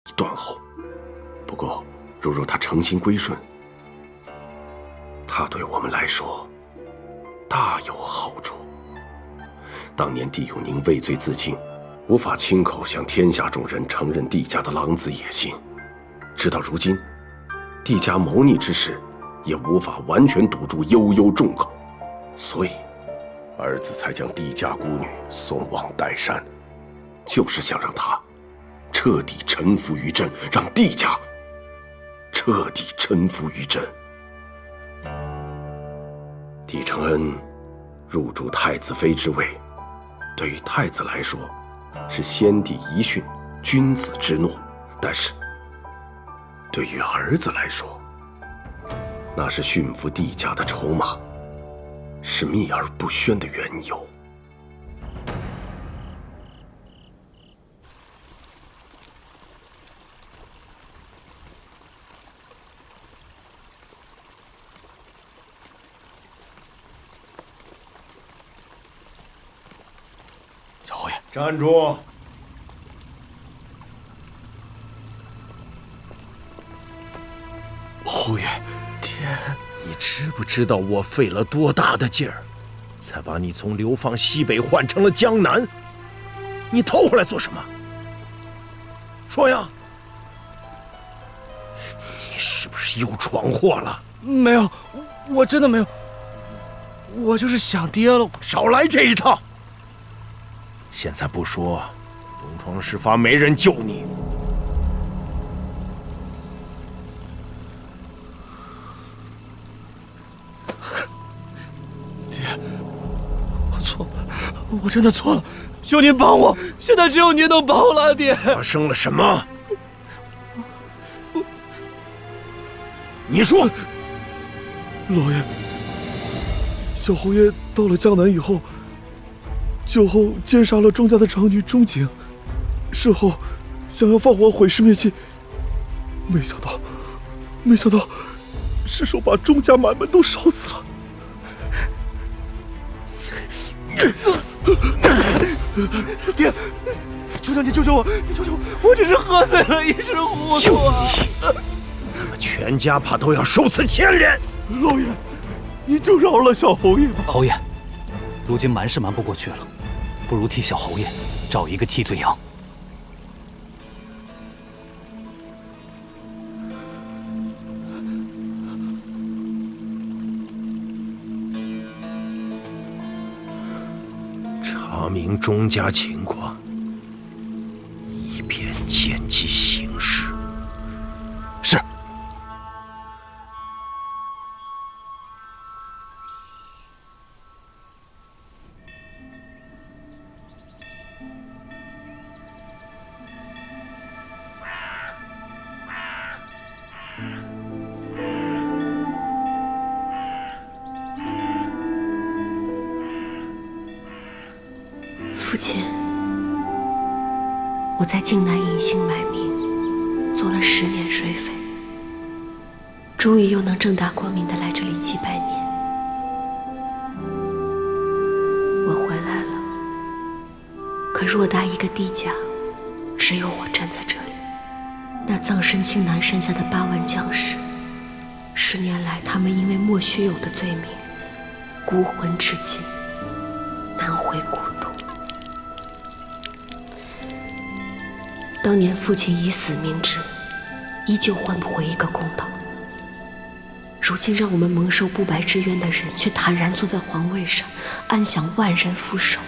已断后。不过，如他诚心归顺，他对我们来说大有好处。当年帝永宁畏罪自尽，无法亲口向天下众人承认帝家的狼子野心。直到如今，帝家谋逆之事也无法完全堵住悠悠众口，所以儿子才将帝家孤女送往岱山，就是想让她彻底臣服于朕，让帝家彻底臣服于朕。帝承恩入主太子妃之位，对于太子来说是先帝遗训、君子之诺，但是对于儿子来说，那是驯服帝家的筹码，是秘而不宣的缘由。小侯爷，站住！侯爷，天，你知不知道我费了多大的劲儿，才把你从流放西北换成了江南？你偷回来做什么？说呀！你是不是又闯祸了？没有，我真的没有，我就是想爹了。少来这一套！现在不说，东窗事发，没人救你。我错了，我真的错了，求您帮我！现在只有您能帮我了，爹。发生了什么？你说。老爷，小侯爷到了江南以后，酒后奸杀了钟家的长女钟景，事后想要放火毁尸灭迹，没想到失手把钟家满门都烧死了。爹，求求你救救我！你救救我！我只是喝醉了，一时糊涂啊！怎么全家怕都要受此牵连？老爷，你就饶了小侯爷吧。侯爷，如今瞒是瞒不过去了，不如替小侯爷找一个替罪羊。查明钟家情况，以便见机行事。是。父亲，我在靖南隐姓埋名，做了10年水匪，终于又能正大光明的来这里祭拜您。我回来了，可偌大一个帝家，只有我站在这里。那葬身青南山下的8万将士，10年来他们因为莫须有的罪名，孤魂至今，难回故土。当年父亲以死明志，依旧换不回一个公道。如今让我们蒙受不白之冤的人，却坦然坐在皇位上，安享万人俯首，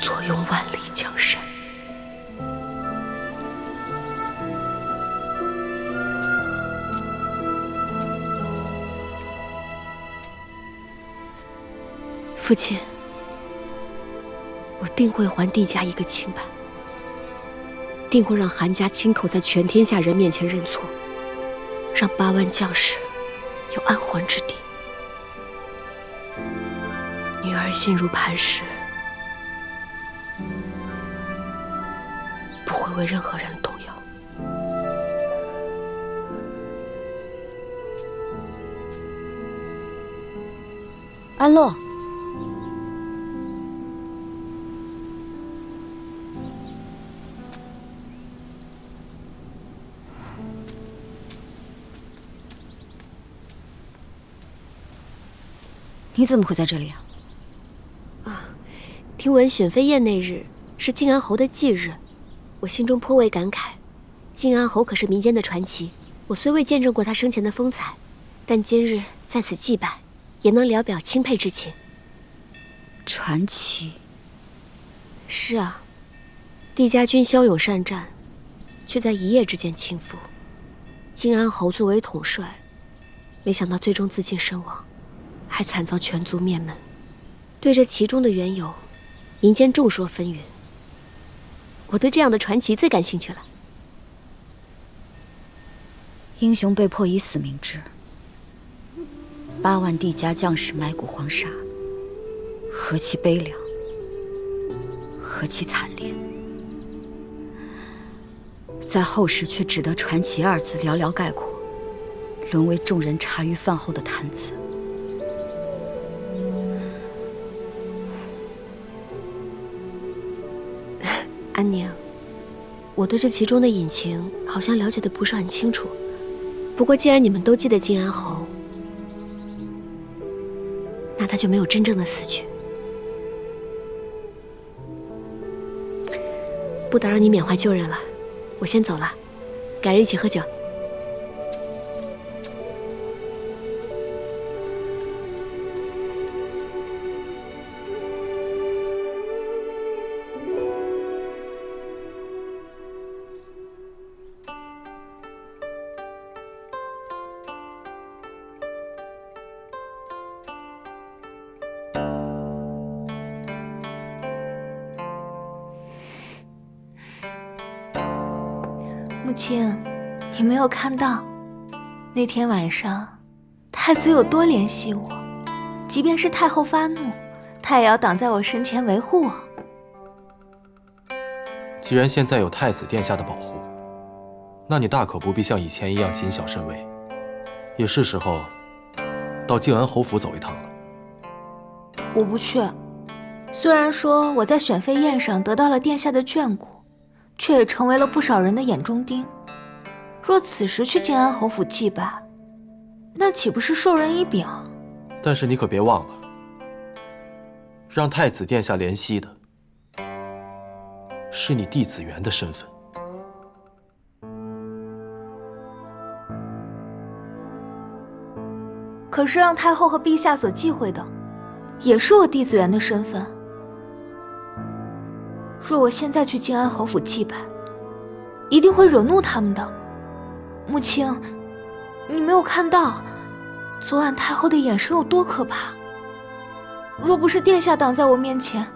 坐拥万里江山。父亲，我定会还帝家一个清白。定会让韩家亲口在全天下人面前认错，让8万将士有安魂之地。女儿心如磐石，不会为任何人动摇。安乐，你怎么会在这里啊？听闻选妃宴那日是靖安侯的忌日，我心中颇为感慨。靖安侯可是民间的传奇，我虽未见证过他生前的风采，但今日在此祭拜，也能聊表钦佩之情。传奇。是啊，帝家军骁勇善战，却在一夜之间倾覆。靖安侯作为统帅，没想到最终自尽身亡，还惨遭全族灭门。对这其中的缘由，民间众说纷纭。我对这样的传奇最感兴趣了。英雄被迫以死明志，8万帝家将士埋骨黄沙，何其悲凉，何其惨烈！在后世却只得“传奇”2字寥寥概括，沦为众人茶余饭后的谈资。安宁，我对这其中的隐情好像了解的不是很清楚。不过既然你们都记得靖安侯，那他就没有真正的死去。不打扰你缅怀旧人了，我先走了，改日一起喝酒。母亲，你没有看到那天晚上太子有多怜惜我，即便是太后发怒，他也要挡在我身前维护我。既然现在有太子殿下的保护，那你大可不必像以前一样谨小慎微，也是时候到靖安侯府走一趟了。我不去，虽然说我在选妃宴上得到了殿下的眷顾，却也成为了不少人的眼中钉。若此时去靖安侯府祭拜，那岂不是授人以柄？但是你可别忘了，让太子殿下怜惜的是你弟子元的身份。可是让太后和陛下所忌讳的，也是我弟子元的身份。若我现在去靖安侯府祭拜，一定会惹怒他们的。母亲，你没有看到昨晚太后的眼神有多可怕？若不是殿下挡在我面前，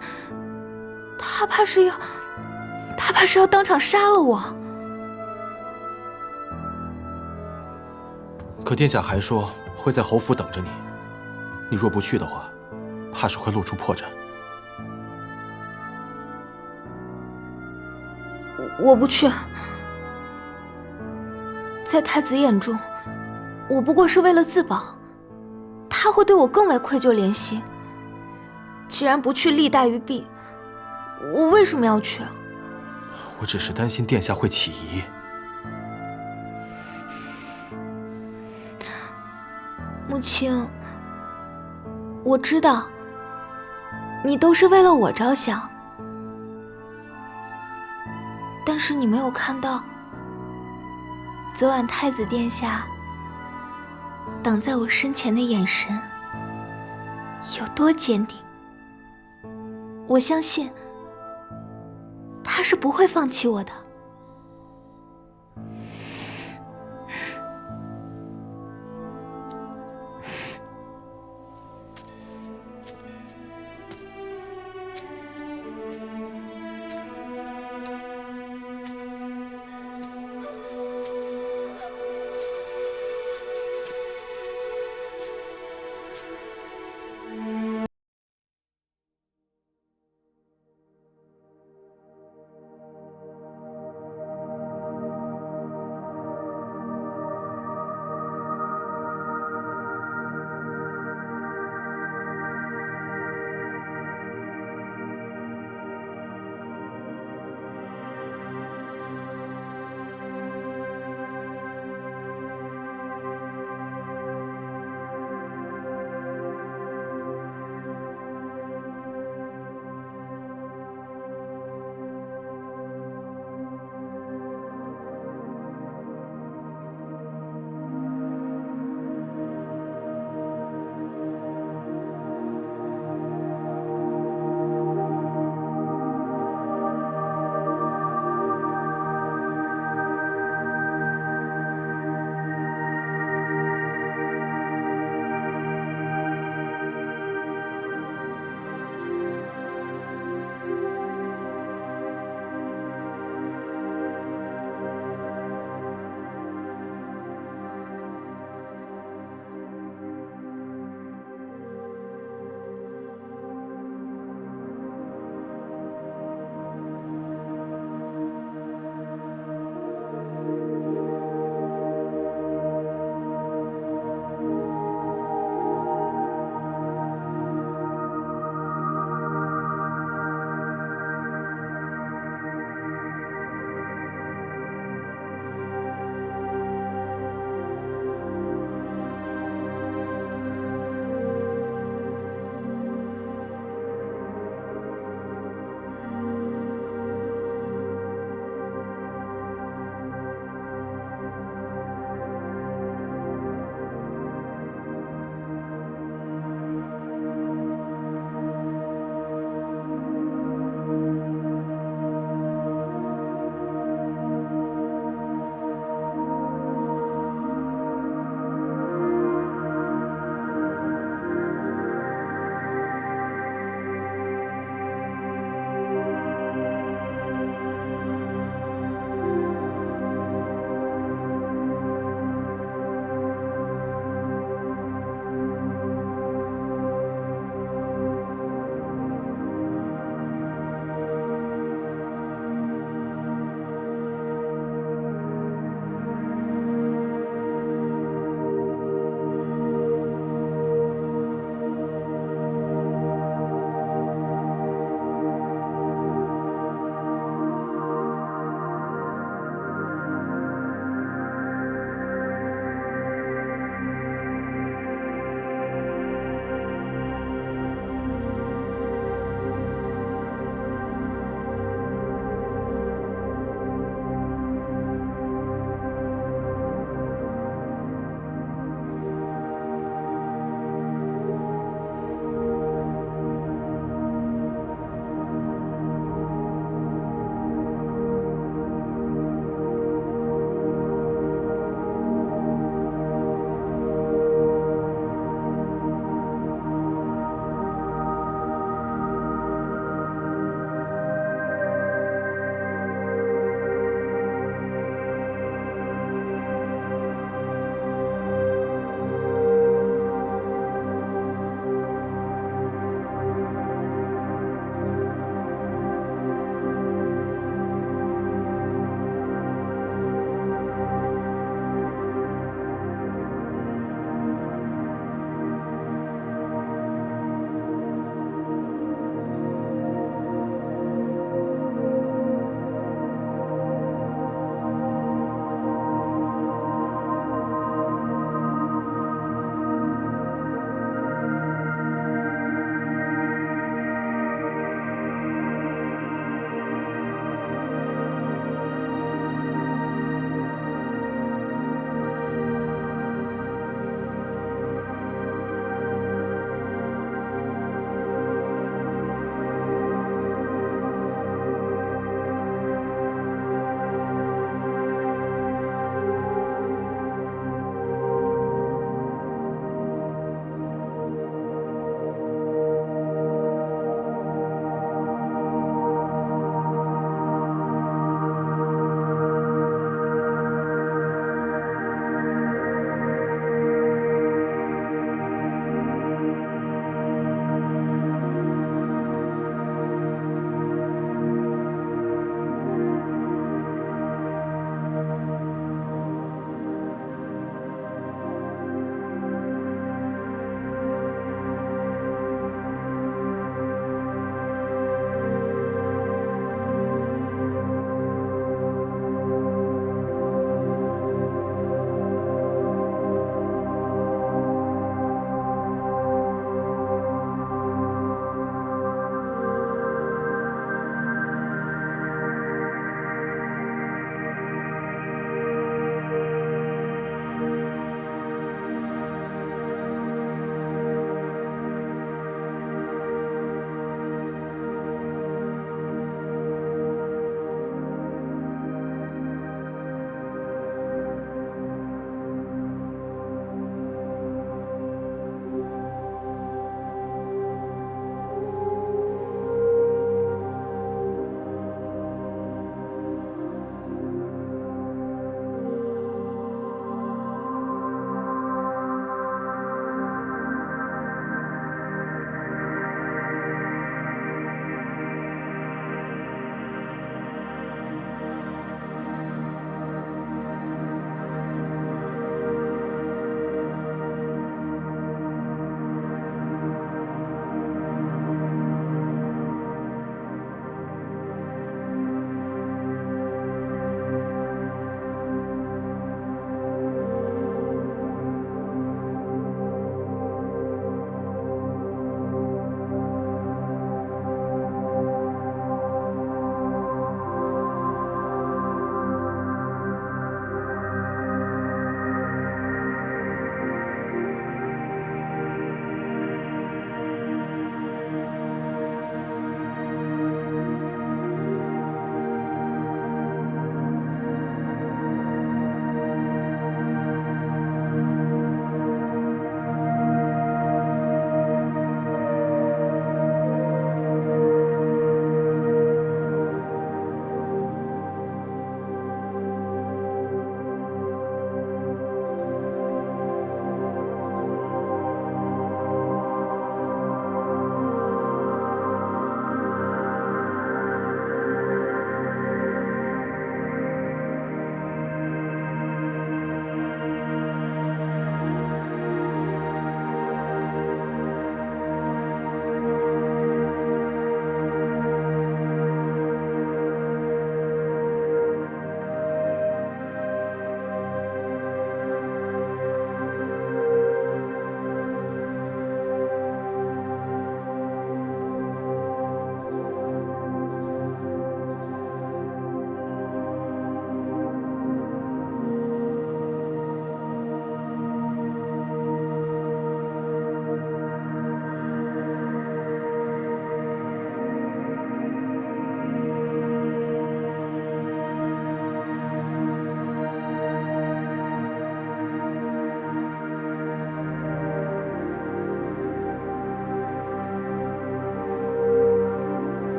她怕是要当场杀了我。可殿下还说会在侯府等着你，你若不去的话，怕是会露出破绽。我不去。在太子眼中，我不过是为了自保，他会对我更为愧疚怜惜。既然不去利大于弊，我为什么要去？我只是担心殿下会起疑。母亲，我知道你都是为了我着想，但是你没有看到昨晚太子殿下挡在我身前的眼神有多坚定。我相信他是不会放弃我的。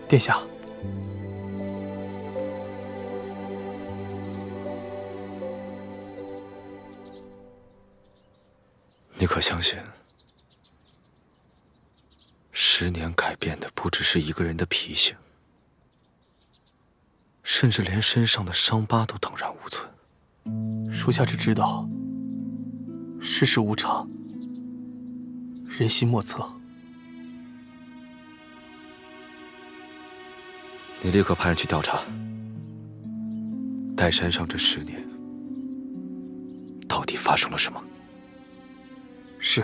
殿下，你可相信，10年改变的不只是一个人的脾性，甚至连身上的伤疤都荡然无存。属下只知道，世事无常，人心莫测。你立刻派人去调查，岱山上这10年到底发生了什么？是。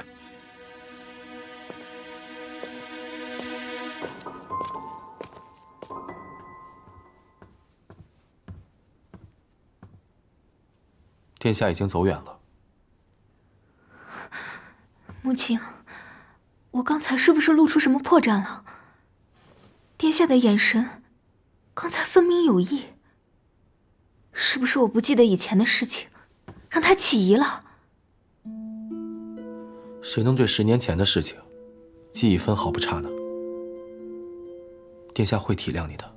殿下已经走远了。母亲，我刚才是不是露出什么破绽了？殿下的眼神，刚才分明有意。是不是我不记得以前的事情，让他起疑了？谁能对10年前的事情记忆分毫不差呢？殿下会体谅你的。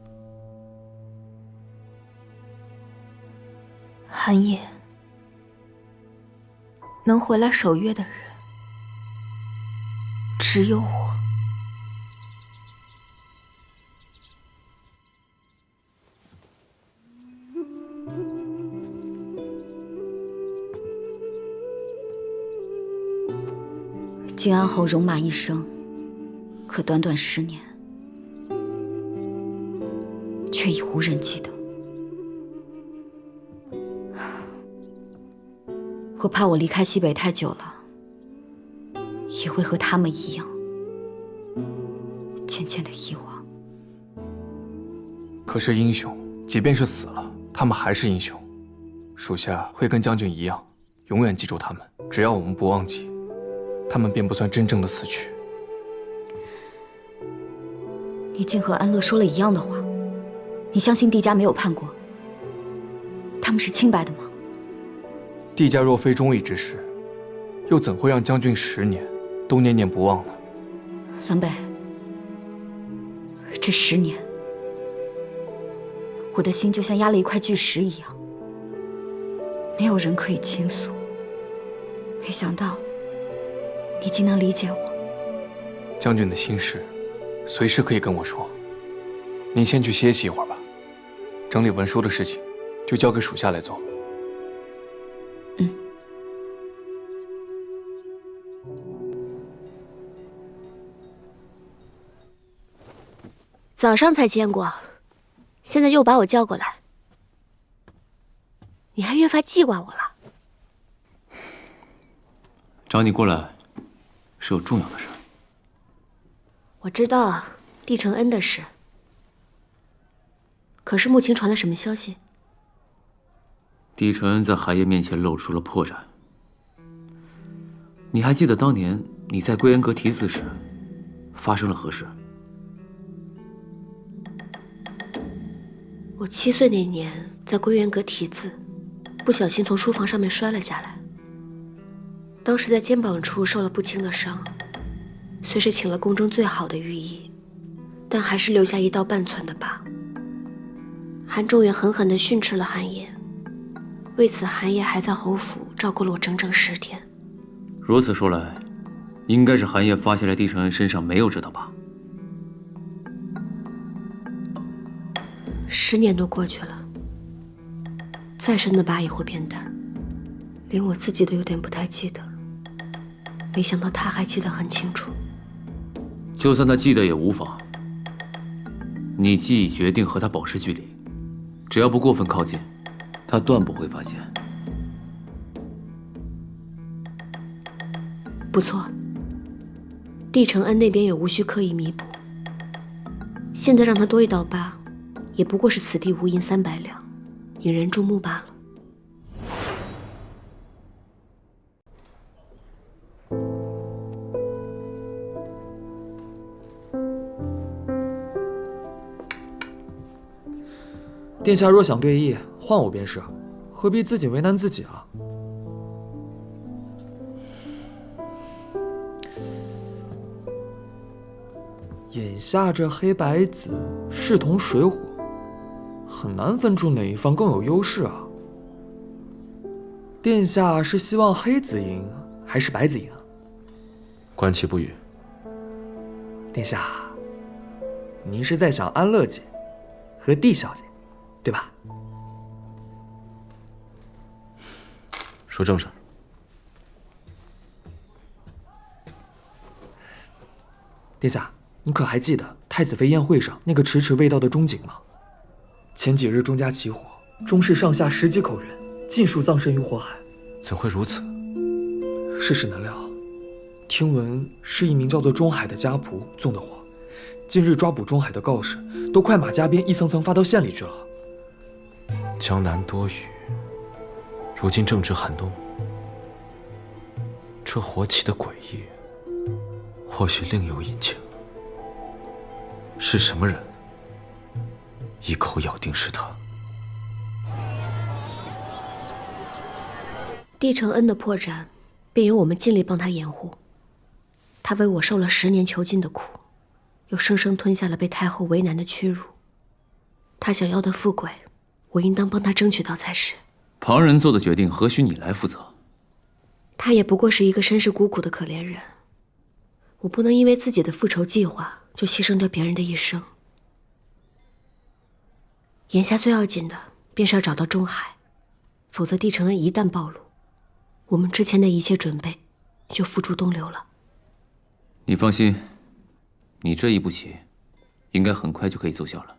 寒夜，能回来守约的人，只有我。晋安侯戎马一生，可短短10年，却已无人记得。我怕我离开西北太久了，也会和他们一样，渐渐的遗忘。可是英雄，即便是死了，他们还是英雄。属下会跟将军一样，永远记住他们。只要我们不忘记，他们便不算真正的死去。你竟和安乐说了一样的话，你相信帝家没有叛国？他们是清白的吗？帝家若非忠义之士，又怎会让将军10年都念念不忘呢？狼狈，这10年，我的心就像压了一块巨石一样，没有人可以倾诉。没想到，你竟能理解我。将军的心事，随时可以跟我说。您先去歇息一会儿吧，整理文书的事情，就交给属下来做。早上才见过，现在又把我叫过来，你还越发记挂我了。找你过来，是有重要的事。我知道帝承恩的事，可是目前传来什么消息？帝承恩在寒夜面前露出了破绽。你还记得当年你在归恩阁题字时发生了何事？我7岁那年在归元阁题字，不小心从书房上面摔了下来，当时在肩膀处受了不轻的伤，虽是请了宫中最好的御医，但还是留下1道半寸的疤。韩仲远狠狠地训斥了韩烨，为此韩烨还在侯府照顾了我整整10天。如此说来，应该是韩烨发现了帝承恩身上没有这道疤。10年都过去了，再深的疤也会变淡，连我自己都有点不太记得，没想到他还记得很清楚。就算他记得也无妨，你既已决定和他保持距离，只要不过分靠近，他断不会发现。不错，帝承恩那边也无需刻意弥补，现在让他多1道疤，也不过是此地无银300两，引人注目罢了。殿下若想对弈，换我便是，何必自己为难自己啊？眼下这黑白子势同水火，很难分出哪一方更有优势啊。殿下是希望黑子赢还是白子赢啊？观其不语。殿下，您是在想安乐姐和帝小姐，对吧？说正事。殿下，你可还记得太子妃宴会上那个迟迟未到的钟景吗？前几日钟家起火，钟氏上下10几口人尽数葬身于火海。怎会如此？世事难料，听闻是一名叫做钟海的家仆纵的火。近日抓捕钟海的告示都快马加鞭，一层层发到县里去了。江南多雨，如今正值寒冬，这火起的诡异，或许另有隐情。是什么人一口咬定是他？帝承恩的破绽，便由我们尽力帮他掩护。他为我受了10年囚禁的苦，又生生吞下了被太后为难的屈辱。他想要的富贵，我应当帮他争取到才是。旁人做的决定，何须你来负责？他也不过是一个身世孤苦的可怜人，我不能因为自己的复仇计划就牺牲掉别人的一生。眼下最要紧的便是要找到钟海，否则帝承恩一旦暴露，我们之前的一切准备就付诸东流了。你放心，你这一步棋，应该很快就可以奏效了。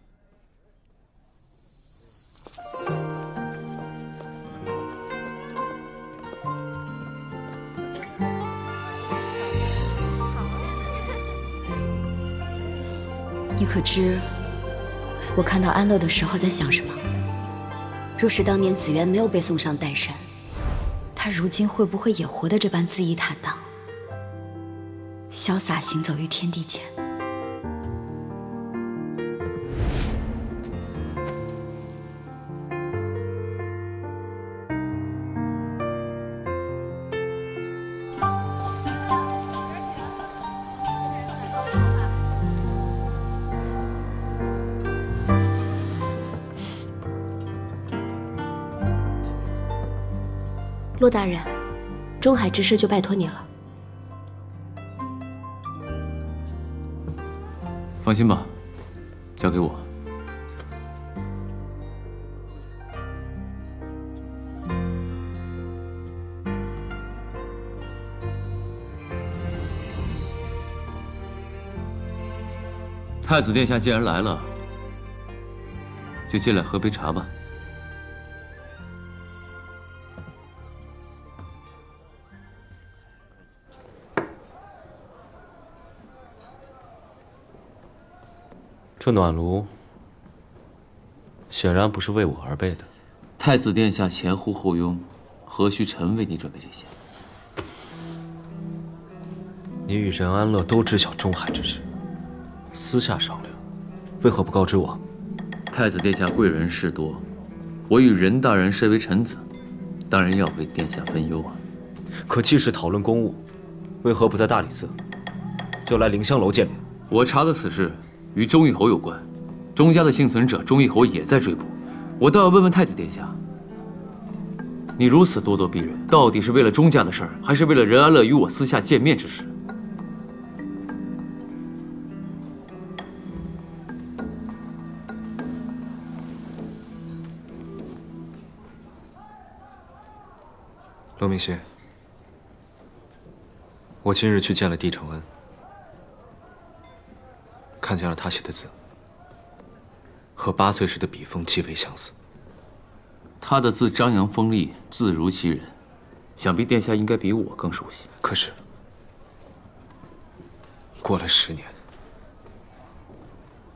你可知我看到安乐的时候在想什么？若是当年紫渊没有被送上岱山，他如今会不会也活得这般恣意坦荡，潇洒行走于天地间？骆大人，钟海之事就拜托你了。放心吧，交给我。太子殿下既然来了，就进来喝杯茶吧。这暖炉显然不是为我而备的。太子殿下前呼后拥，何须臣为你准备这些？你与任安乐都知晓钟海之事，私下商量，为何不告知我？太子殿下贵人事多，我与任大人身为臣子，当然要为殿下分忧啊。可既是讨论公务，为何不在大理寺，就来凌香楼见面？我查的此事与钟义侯有关，钟家的幸存者钟义侯也在追捕，我倒要问问太子殿下，你如此咄咄逼人，到底是为了钟家的事儿，还是为了任安乐与我私下见面之事？刘明熙，我今日去见了帝承恩，看见了他写的字，和8岁时的笔锋极为相似。他的字张扬锋利，字如其人，想必殿下应该比我更熟悉。可是，过了10年，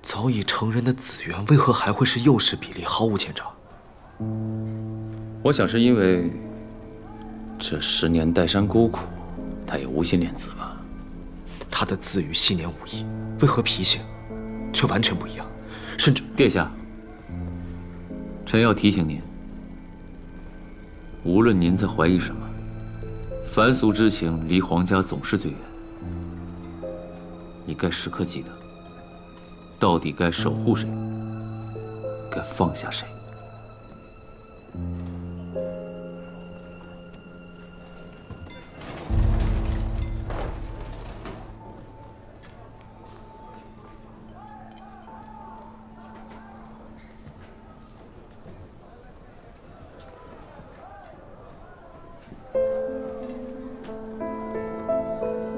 早已成人的紫渊为何还会是幼时比例，毫无前兆？我想是因为这10年岱山孤苦，他也无心练字吧。他的字与昔年无异，为何脾性却完全不一样？甚至殿下，臣要提醒您，无论您在怀疑什么，凡俗之情离皇家总是最远。你该时刻记得，到底该守护谁，该放下谁。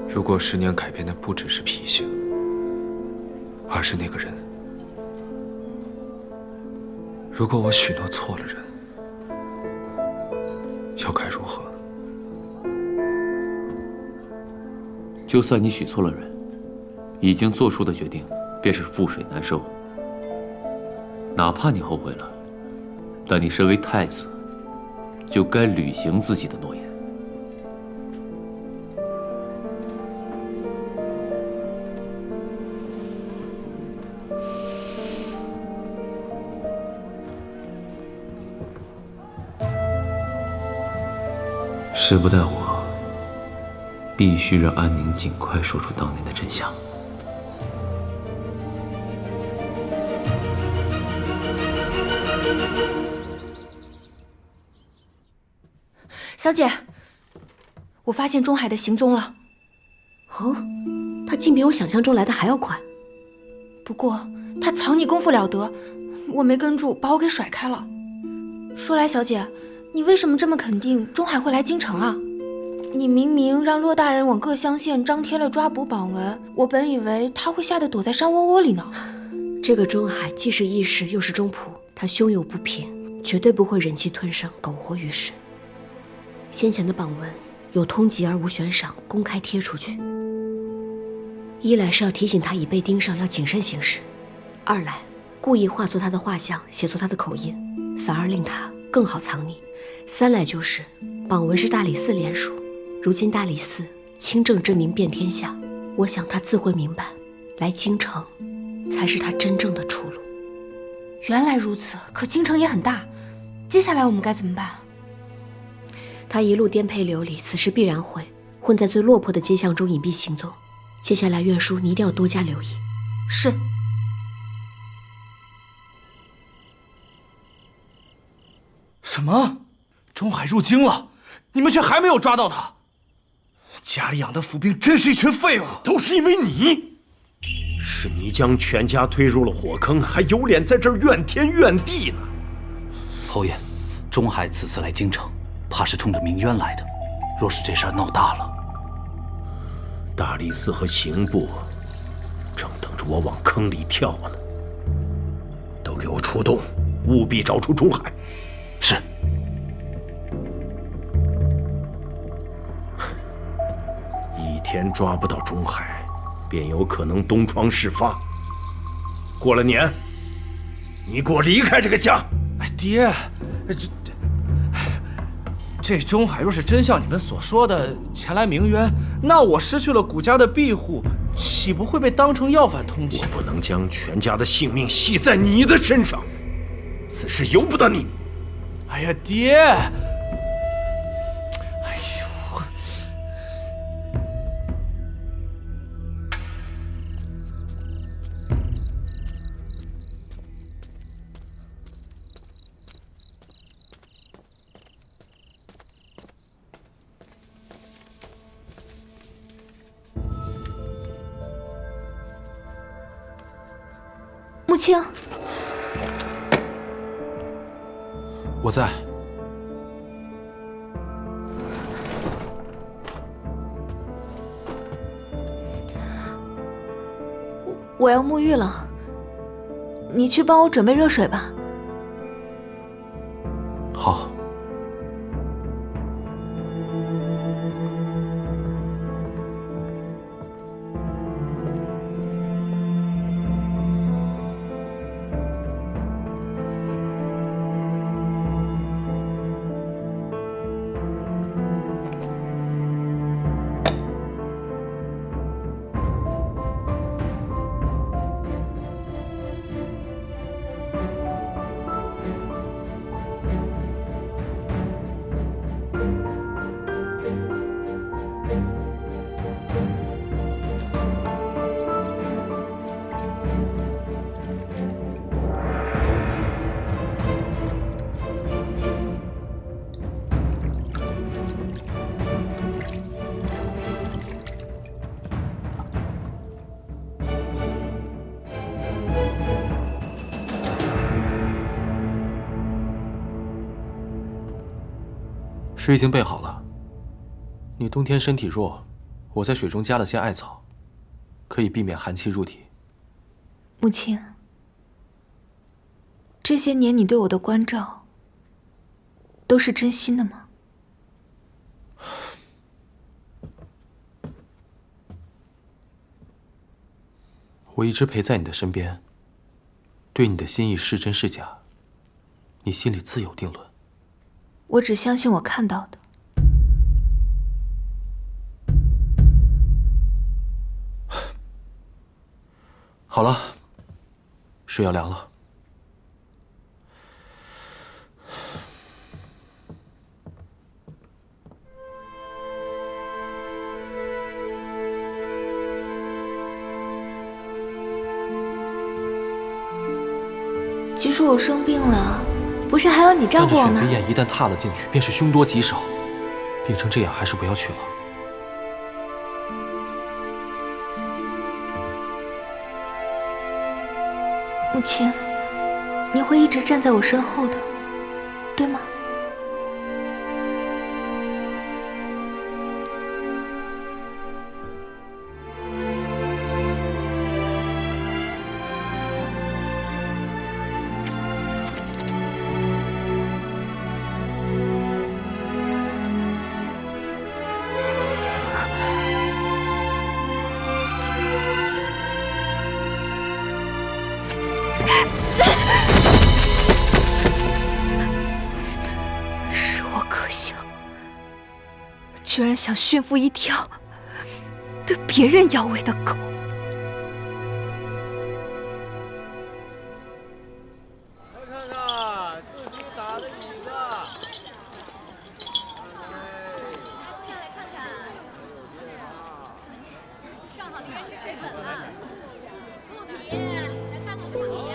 如果10年改变的不只是脾性，而是那个人，如果我许诺错了人，又该如何？就算你许错了人，已经做出的决定便是覆水难收。哪怕你后悔了，但你身为太子，就该履行自己的诺言。时不待我，必须让安宁尽快说出当年的真相。小姐，我发现钟海的行踪了。哦，他竟比我想象中来的还要快。不过他藏匿功夫了得，我没跟住，把我给甩开了。说来，小姐，你为什么这么肯定钟海会来京城啊？你明明让骆大人往各乡县张贴了抓捕榜文，我本以为他会吓得躲在山窝窝里呢。这个钟海既是义士又是忠仆，他胸有不平，绝对不会忍气吞声，苟活于世。先前的榜文有通缉而无悬赏，公开贴出去，一来是要提醒他已被盯上要谨慎行事，二来故意画错他的画像，写错他的口音，反而令他更好藏匿，三来就是榜文是大理寺联署，如今大理寺清正之名遍天下，我想他自会明白，来京城才是他真正的出路。原来如此，可京城也很大，接下来我们该怎么办？他一路颠沛流离，此时必然会混在最落魄的街巷中隐蔽行踪。接下来院叔你一定要多加留意。是。什么？钟海入京了，你们却还没有抓到他？家里养的府兵真是一群废物！都是因为你，是你将全家推入了火坑，还有脸在这儿怨天怨地呢。侯爷，钟海此次来京城，怕是冲着鸣冤来的。若是这事儿闹大了，大理寺和刑部正等着我往坑里跳呢。都给我出动，务必找出钟海。是。一天抓不到钟海，便有可能东窗事发。过了年，你给我离开这个家！哎，爹，这钟海若是真像你们所说的前来鸣冤，那我失去了谷家的庇护，岂不会被当成要犯通缉？我不能将全家的性命系在你的身上，此事由不得你。哎呀，爹！母亲，我在。我要沐浴了，你去帮我准备热水吧。好。水已经备好了。你冬天身体弱，我在水中加了些艾草，可以避免寒气入体。母亲，这些年你对我的关照，都是真心的吗？我一直陪在你的身边，对你的心意是真是假，你心里自有定论。我只相信我看到的。好了，水要凉了。据说我生病了，不是还有你照顾我吗？但这选妃宴一旦踏了进去，便是凶多吉少。病成这样，还是不要去了。母亲，你会一直站在我身后的，对吗？是我可笑，居然想驯服一条对别人摇尾的狗。看看自己打的椅子。上好的原始水粉了。布匹，来看看布匹啊！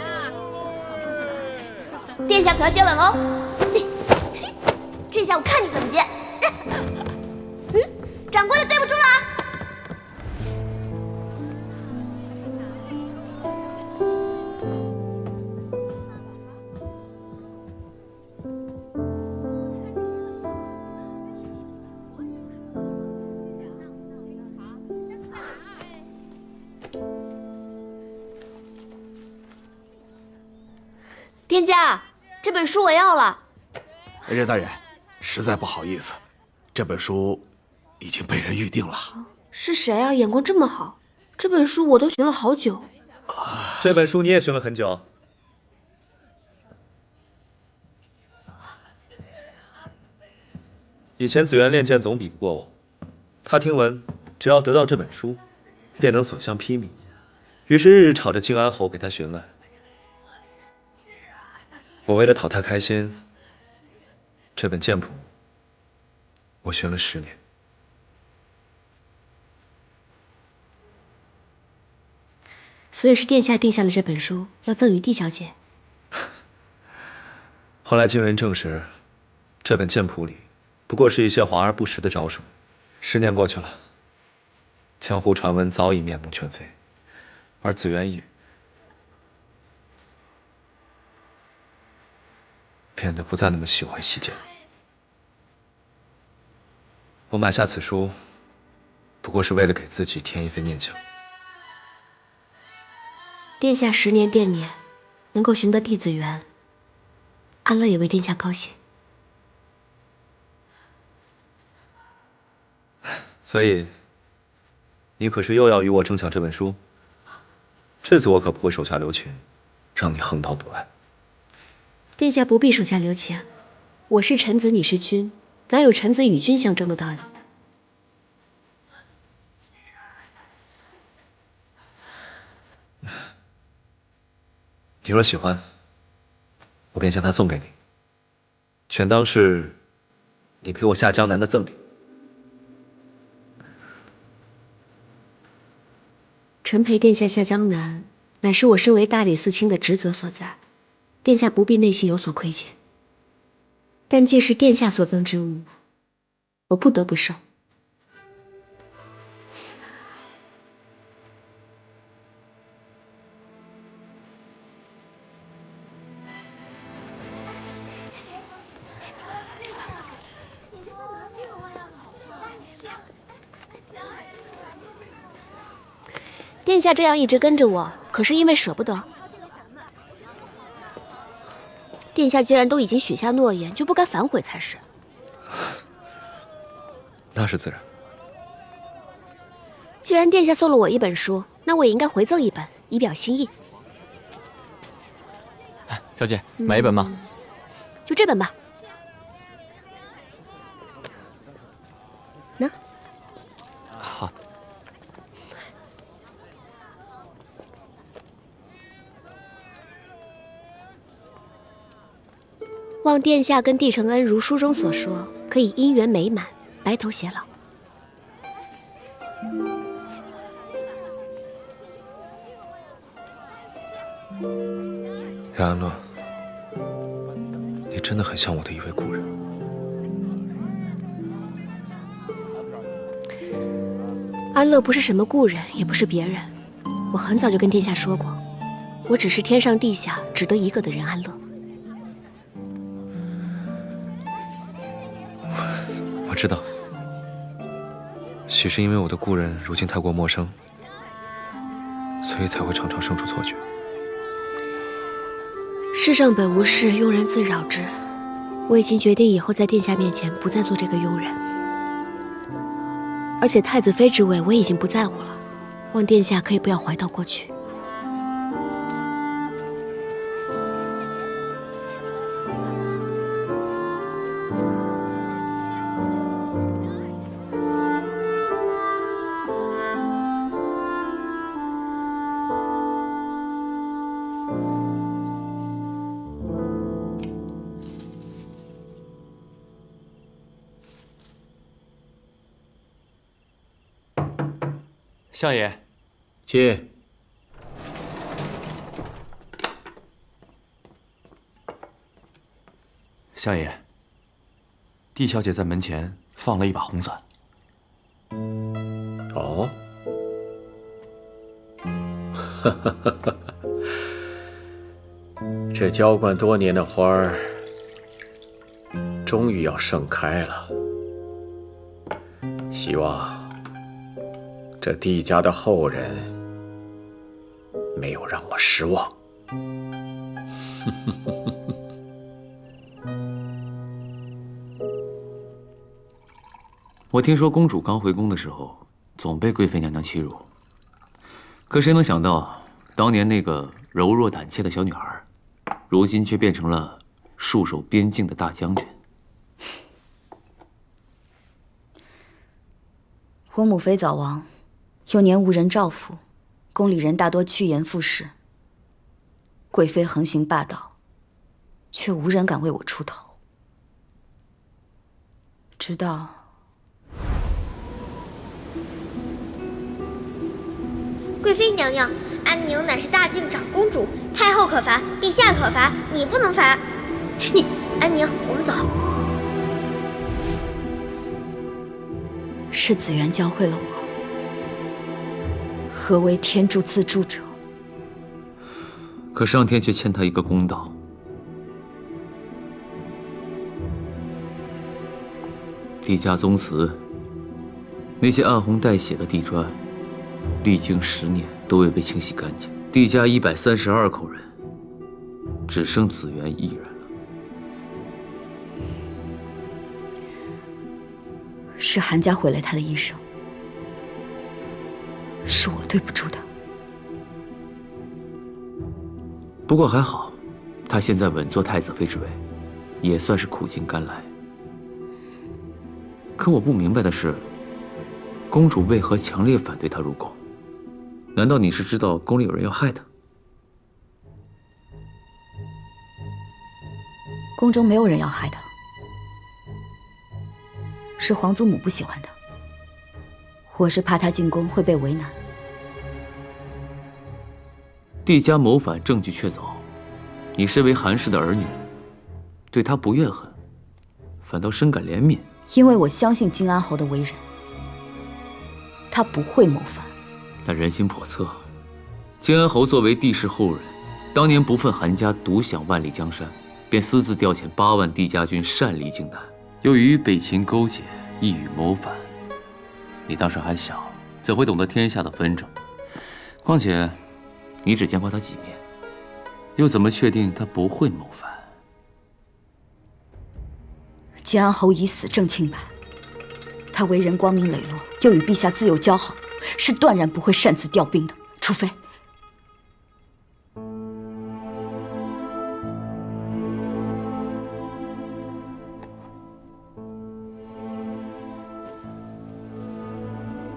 殿下可要接吻喽！这下我看你怎么接。掌柜的，对不住了。殿下，这本书我要了。任大人，实在不好意思，这本书已经被人预定了。是谁啊？眼光这么好，这本书我都寻了好久。这本书你也寻了很久。以前紫园练剑总比不过我，他听闻只要得到这本书，便能所向披靡，于是日日吵着靖安侯给他寻来。我为了讨他开心，这本剑谱我寻了10年。所以是殿下定下了这本书，要赠与帝小姐。后来经人证实，这本剑谱里不过是一些华而不实的招数。10年过去了，江湖传闻早已面目全非，而紫园也变得不再那么喜欢习剑。我买下此书，不过是为了给自己添一份念想。殿下10年惦念，能够寻得弟子缘，安乐也为殿下高兴。所以，你可是又要与我争抢这本书？这次我可不会手下留情，让你横刀夺爱。殿下不必手下留情，我是臣子，你是君，哪有臣子与君相争的道理？你若喜欢，我便将它送给你，全当是你陪我下江南的赠礼。臣陪殿下下江南，乃是我身为大理寺卿的职责所在，殿下不必内心有所亏欠。但既是殿下所赠之物，我不得不收。殿下这样一直跟着我，可是因为舍不得。殿下既然都已经许下诺言，就不该反悔才是。那是自然。既然殿下送了我一本书，那我也应该回赠一本，以表心意。哎，小姐，买一本吗？就这本吧。那。好。望殿下跟帝承恩如书中所说，可以姻缘美满，白头偕老。冉安乐，你真的很像我的一位故人。安乐不是什么故人，也不是别人。我很早就跟殿下说过，我只是天上地下只得一个的人安乐。我知道，许是因为我的故人如今太过陌生，所以才会常常生出错觉。世上本无事，庸人自扰之。我已经决定以后在殿下面前不再做这个庸人，而且太子妃之位我已经不在乎了，望殿下可以不要怀悼过去。相爷，进。相爷，帝小姐在门前放了一把红伞。哦，这浇灌多年的花儿，终于要盛开了。希望这帝家的后人没有让我失望。我听说公主刚回宫的时候，总被贵妃娘娘欺辱。可谁能想到，当年那个柔弱胆怯的小女孩，如今却变成了戍守边境的大将军。我母妃早亡，幼年无人照拂，宫里人大多趋炎附势。贵妃横行霸道，却无人敢为我出头。直到贵妃娘娘，安宁乃是大靖长公主，太后可罚，陛下可罚，你不能罚。你，安宁，我们走。是紫渊教会了我何为天助自助者。可上天却欠他一个公道。帝家宗祠，那些暗红带血的地砖，历经10年都未被清洗干净。帝家132口人，只剩紫渊一人了。是韩家毁了他的一生，是我对不住他。不过还好，他现在稳坐太子妃之位，也算是苦尽甘来。可我不明白的是，公主为何强烈反对他入宫？难道你是知道宫里有人要害他？宫中没有人要害他，是皇祖母不喜欢他。我是怕他进宫会被为难。帝家谋反，证据确凿，你身为韩氏的儿女，对他不怨恨，反倒深感怜悯。因为我相信金安侯的为人，他不会谋反。但人心叵测，金安侯作为帝室后人，当年不忿韩家独享万里江山，便私自调遣8万帝家军擅离荆南，又与北秦勾结，意欲谋反。你当时还小，怎会懂得天下的纷争？况且，你只见过他几面，又怎么确定他不会谋反？建安侯已死，正清白。他为人光明磊落，又与陛下自幼交好，是断然不会擅自调兵的，除非……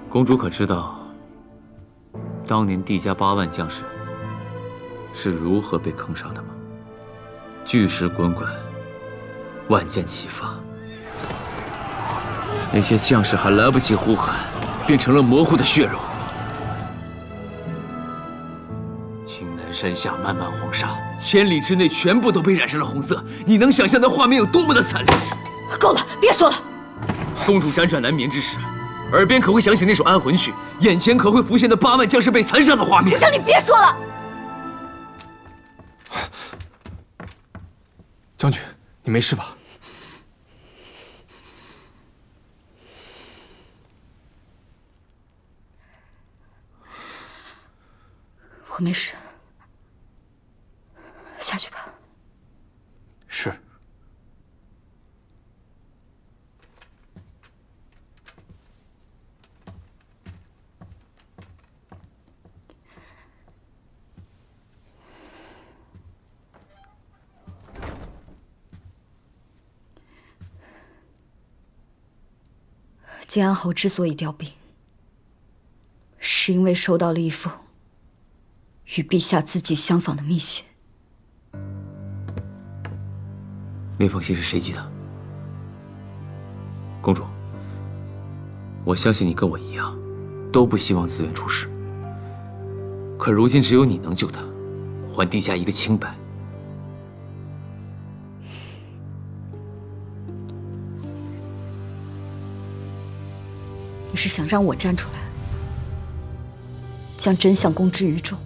公主可知道，当年帝家8万将士是如何被坑杀的吗？巨石滚滚，万箭齐发，那些将士还来不及呼喊，变成了模糊的血肉。青南山下漫漫黄沙，千里之内全部都被染上了红色。你能想象那画面有多么的惨烈？够了，别说了。公主辗转难眠之时，耳边可会响起那首安魂曲，眼前可会浮现那8万将士被残杀的画面。我叫你别说了。将军，你没事吧？我没事，下去吧。是。建安侯之所以调兵，是因为收到了一封与陛下字迹相仿的密信。那封信是谁寄的？公主，我相信你跟我一样，都不希望自愿出事。可如今只有你能救他，还帝家一个清白。你是想让我站出来，将真相公之于众？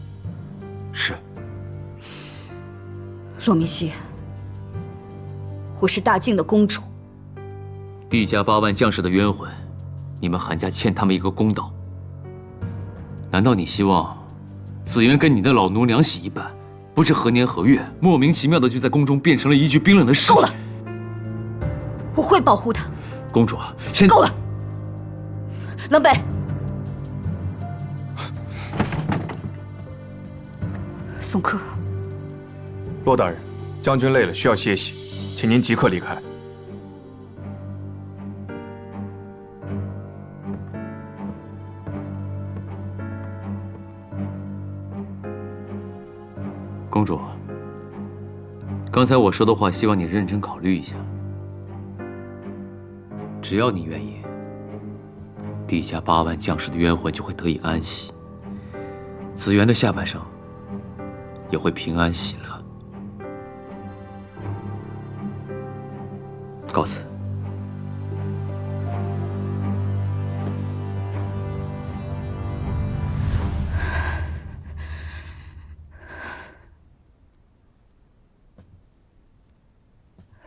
是。骆明熙，我是大晋的公主。帝家8万将士的冤魂，你们韩家欠他们一个公道。难道你希望紫渊跟你的老奴娘喜一般，不知何年何月，莫名其妙的就在宫中变成了一具冰冷的尸体？够了！我会保护他。公主，现够了！冷北，宋柯，骆大人，将军累了，需要歇息，请您即刻离开。公主，刚才我说的话，希望你认真考虑一下。只要你愿意，帝家8万将士的冤魂就会得以安息，紫渊的下半生也会平安喜乐。告辞。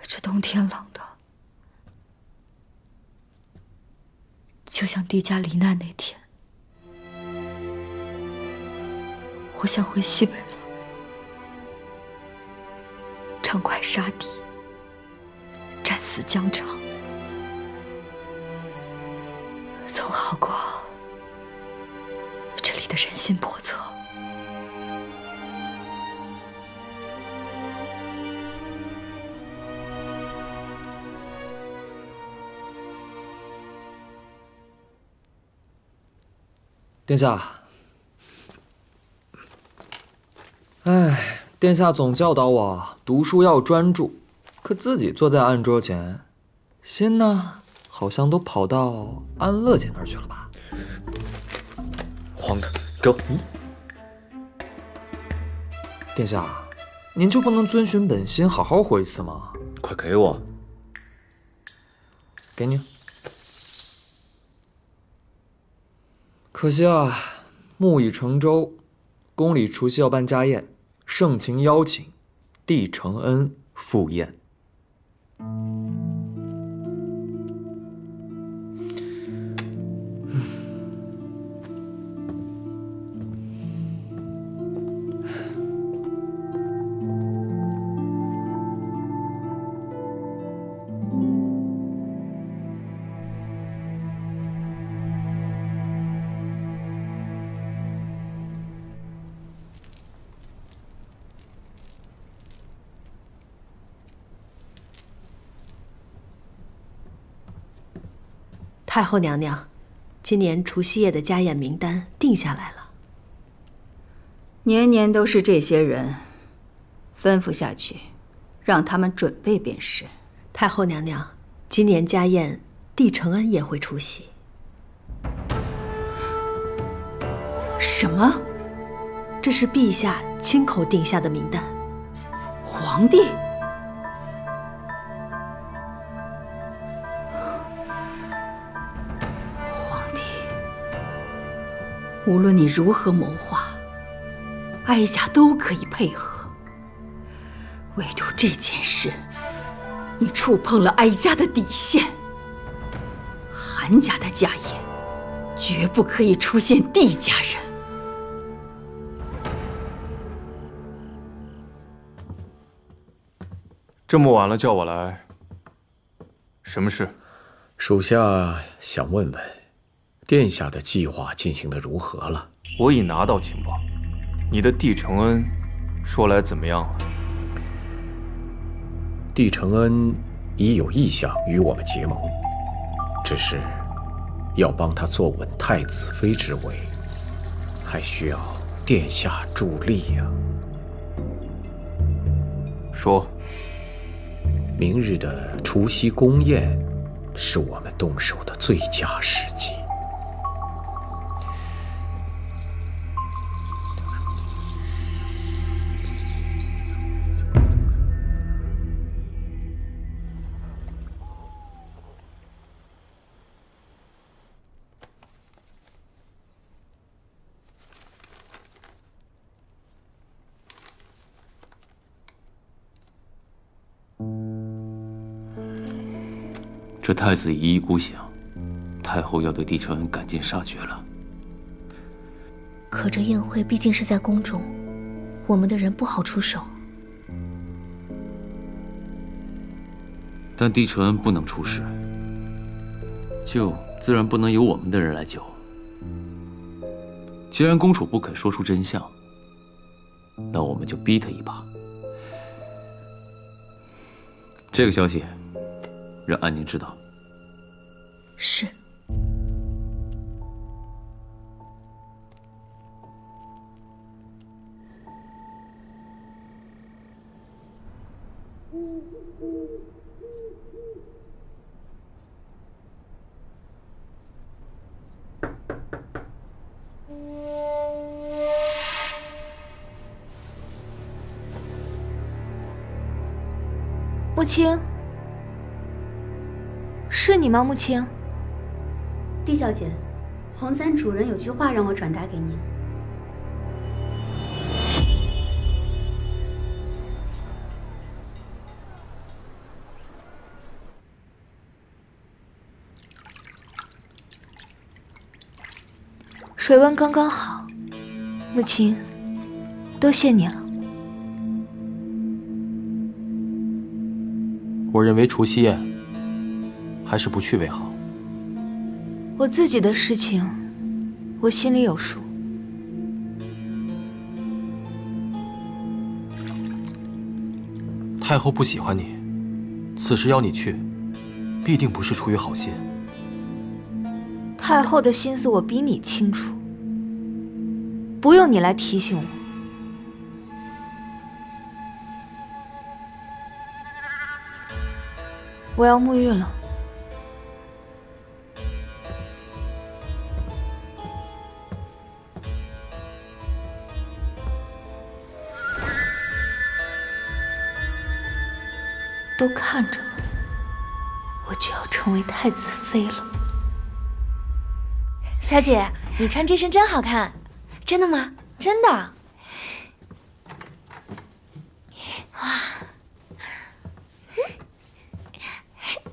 这冬天冷的，就像帝家罹难那天，我想回西北了，畅快杀敌，战死疆场，总好过这里的人心叵测。殿下，殿下总教导我读书要专注，可自己坐在案桌前，心呢，好像都跑到安乐姐那儿去了吧？皇的，给我！殿下，您就不能遵循本心，好好活一次吗？快给我！给你。可惜啊，木已成舟，宫里除夕要办家宴，盛情邀请，帝承恩赴宴。太后娘娘，今年除夕夜的家宴名单定下来了。年年都是这些人，吩咐下去，让他们准备便是。太后娘娘，今年家宴，帝承恩也会出席。什么？这是陛下亲口定下的名单。皇帝？皇帝，无论你如何谋划，哀家都可以配合。唯独这件事，你触碰了哀家的底线。韩家的家宴，绝不可以出现帝家人。这么晚了叫我来，什么事？属下想问问，殿下的计划进行得如何了？我已拿到情报，你的帝承恩说来怎么样了？帝承恩已有意向与我们结盟，只是要帮他坐稳太子妃之位，还需要殿下助力呀。说。明日的除夕宫宴，是我们动手的最佳时机。这太子一意孤行，太后要对帝承恩赶尽杀绝了。可这宴会毕竟是在宫中，我们的人不好出手。但帝承恩不能出事，救自然不能由我们的人来救。既然公主不肯说出真相，那我们就逼她一把。这个消息让安宁知道。是。穆青，是你吗？穆青。帝小姐，黄三主人有句话让我转达给您。水温刚刚好，穆青，多谢你了。我认为除夕宴还是不去为好。我自己的事情，我心里有数。太后不喜欢你，此时邀你去，必定不是出于好心。太后的心思我比你清楚，不用你来提醒我。我要沐浴了。都看着吧，我就要成为太子妃了。小姐，你穿这身真好看。真的吗？真的。哇！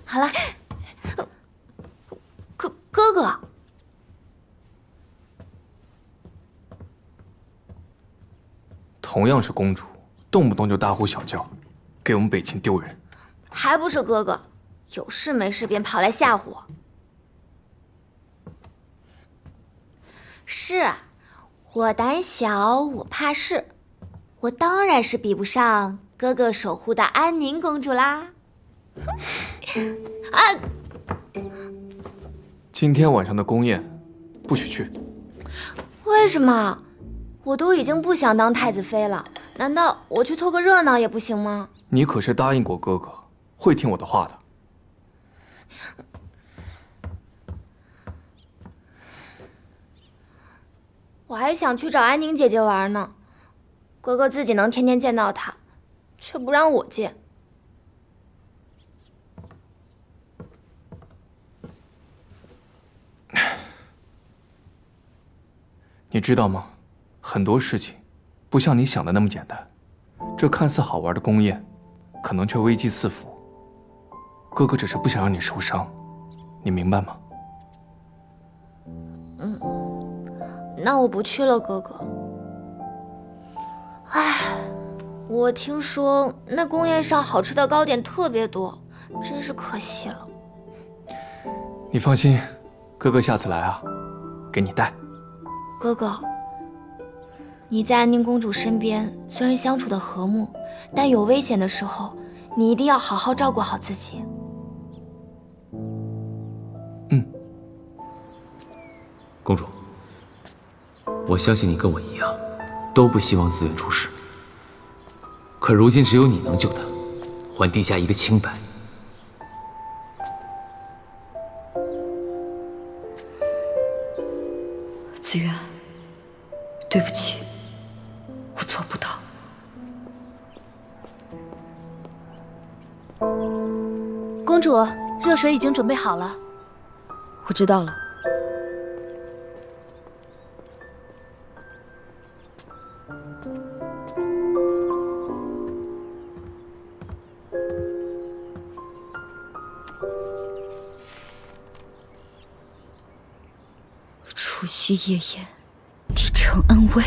好了，哥哥，同样是公主，动不动就大呼小叫，给我们北秦丢人。还不是哥哥，有事没事便跑来吓唬我。是，我胆小，我怕事，我当然是比不上哥哥守护的安宁公主啦。啊！今天晚上的宫宴不许去。为什么？我都已经不想当太子妃了，难道我去凑个热闹也不行吗？你可是答应过哥哥，会听我的话的。我还想去找安宁姐姐玩呢，哥哥自己能天天见到她，却不让我见。你知道吗？很多事情不像你想的那么简单。这看似好玩的宫宴，可能却危机四伏。哥哥只是不想让你受伤，你明白吗？那我不去了，哥哥。唉，我听说那宫宴上好吃的糕点特别多，真是可惜了。你放心，哥哥下次来啊，给你带。哥哥，你在安宁公主身边，虽然相处的和睦，但有危险的时候，你一定要好好照顾好自己。公主，我相信你跟我一样，都不希望自愿出事。可如今只有你能救他，还殿下一个清白。子渊，对不起，我做不到。公主，热水已经准备好了。我知道了。除夕夜宴，帝城恩威。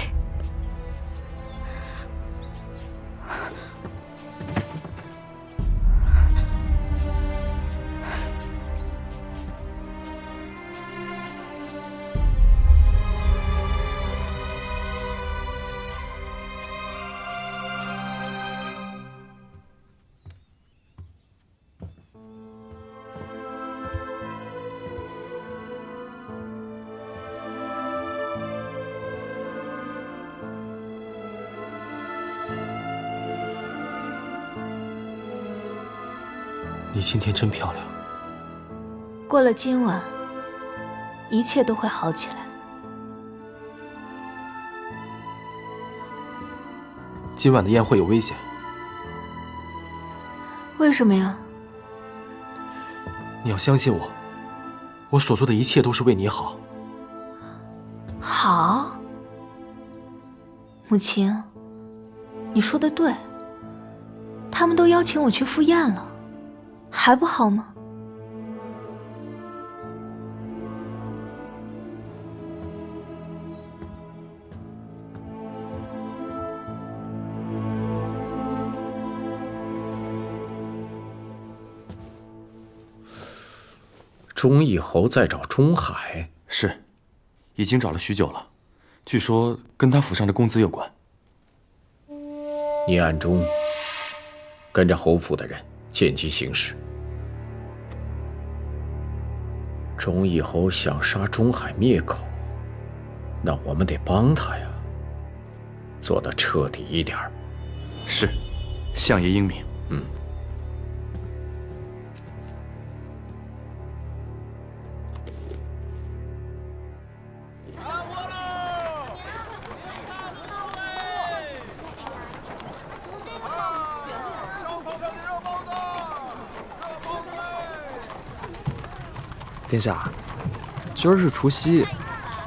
你今天真漂亮。过了今晚，一切都会好起来。今晚的宴会有危险。为什么呀？你要相信我，我所做的一切都是为你好。好，母亲，你说的对。他们都邀请我去赴宴了，还不好吗？钟义侯在找钟海，是，已经找了许久了，据说跟他府上的公子有关。你暗中跟着侯府的人见机行事。钟义侯想杀钟海灭口，那我们得帮他呀，做得彻底一点。是，相爷英明。殿下，今儿是除夕，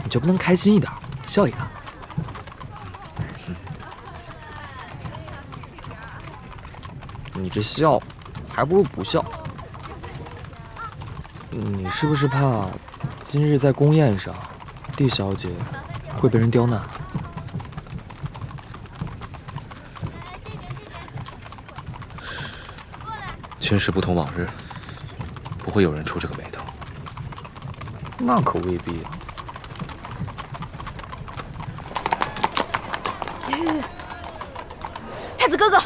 你就不能开心一点，笑一个？你这笑，还不如不笑。你是不是怕今日在宫宴上，帝小姐会被人刁难？今时不同往日，不会有人出这个眉头。那可未必啊。太子哥哥，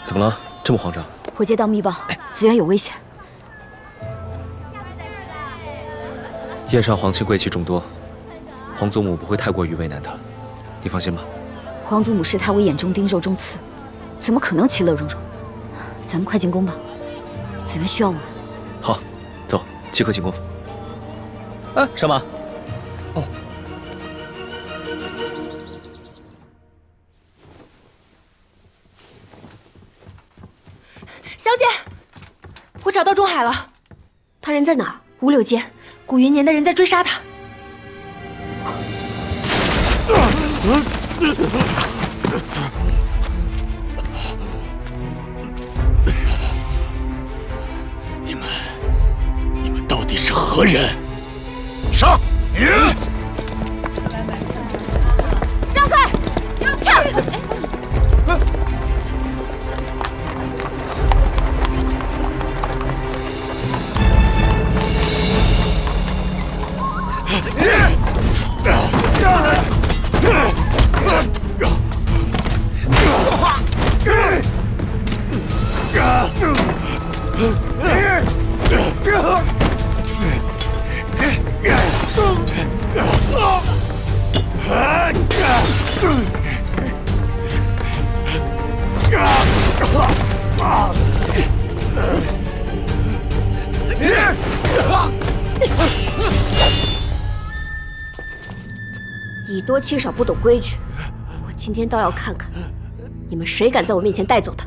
怎么了？这么慌张？我接到密报，紫渊有危险。宴上皇亲贵戚众多，皇祖母不会太过于为难他，你放心吧。皇祖母视他为眼中钉肉中刺，怎么可能其乐融融？咱们快进宫吧，紫渊需要我们。好，走，即刻进宫。哎，上马。哦。小姐，我找到钟海了，他人在哪儿？五柳间，古云年的人在追杀他。你们到底是何人？上！让开！上！以多欺少，不懂规矩。我今天倒要看看，你们谁敢在我面前带走他！